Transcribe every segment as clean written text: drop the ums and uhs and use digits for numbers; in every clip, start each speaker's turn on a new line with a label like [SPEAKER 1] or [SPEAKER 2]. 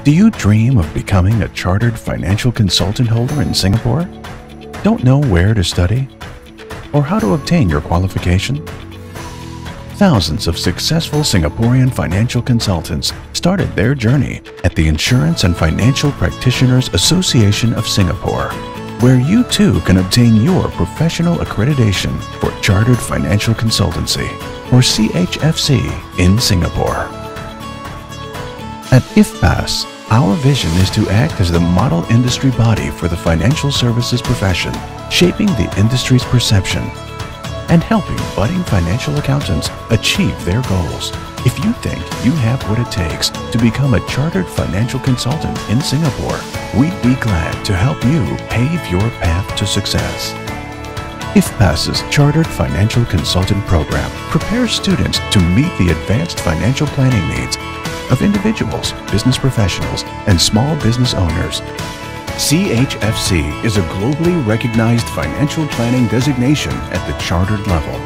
[SPEAKER 1] Do you dream of becoming a chartered financial consultant holder in Singapore? Don't know where to study? Or how to obtain your qualification? Thousands of successful Singaporean financial consultants started their journey at the Insurance and Financial Practitioners Association of Singapore, where you too can obtain your professional accreditation for Chartered Financial Consultancy, or CHFC, in Singapore. At IFPAS, our vision is to act as the model industry body for the financial services profession, shaping the industry's perception and helping budding financial accountants achieve their goals. If you think you have what it takes to become a chartered financial consultant in Singapore, we'd be glad to help you pave your path to success. IFPAS's Chartered Financial Consultant Program prepares students to meet the advanced financial planning needs of individuals, business professionals, and small business owners. CHFC is a globally recognized financial planning designation at the chartered level.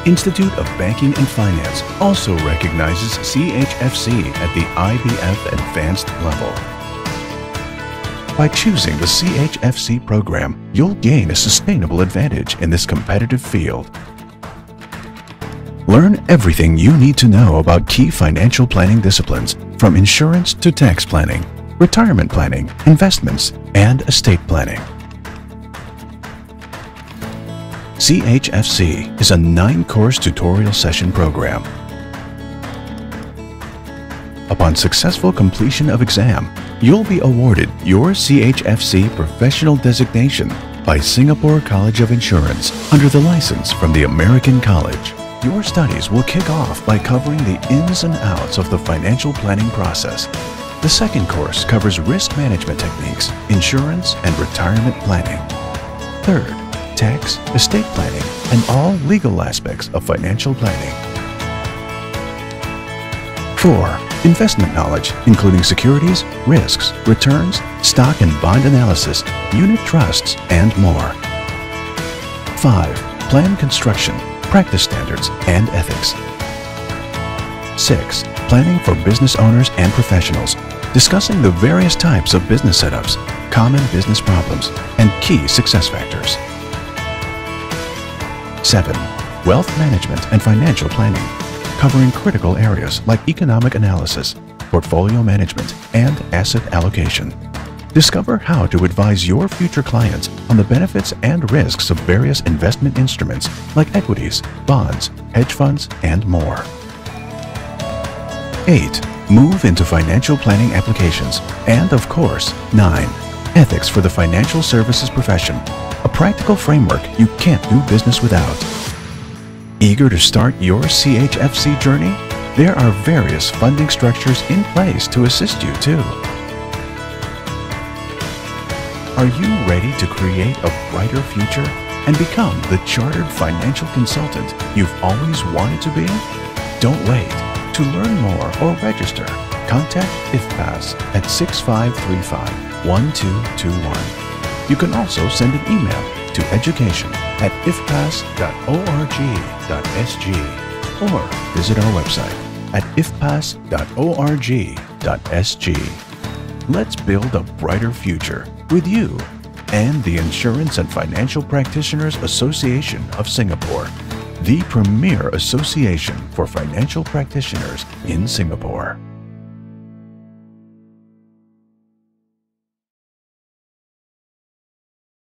[SPEAKER 1] Institute of Banking and Finance also recognizes CHFC at the IBF Advanced level. By choosing the CHFC program, you'll gain a sustainable advantage in this competitive field. Learn everything you need to know about key financial planning disciplines, from insurance to tax planning, retirement planning, investments, and estate planning. CHFC is a 9-course tutorial session program. Upon successful completion of exam, you'll be awarded your CHFC professional designation by Singapore College of Insurance under the license from the American College. Your studies will kick off by covering the ins and outs of the financial planning process. The second course covers risk management techniques, insurance, and retirement planning. Third, tax, estate planning, and all legal aspects of financial planning. 4. Investment knowledge, including securities, risks, returns, stock and bond analysis, unit trusts, and more. 5. Plan construction, practice standards, and ethics. 6. Planning for business owners and professionals, discussing the various types of business setups, common business problems, and key success factors. 7. Wealth management and financial planning, covering critical areas like economic analysis, portfolio management, and asset allocation. Discover how to advise your future clients on the benefits and risks of various investment instruments like equities, bonds, hedge funds, and more. 8. Move into financial planning applications. And of course, 9. Ethics for the financial services profession, a practical framework you can't do business without. Eager to start your CHFC journey? There are various funding structures in place to assist you too. Are you ready to create a brighter future and become the chartered financial consultant you've always wanted to be? Don't wait. To learn more or register, contact IFPAS at 6535-1221. You can also send an email to education@ifpas.org.sg or visit our website at ifpas.org.sg. Let's build a brighter future with you and the Insurance and Financial Practitioners Association of Singapore, the premier association for financial practitioners in Singapore.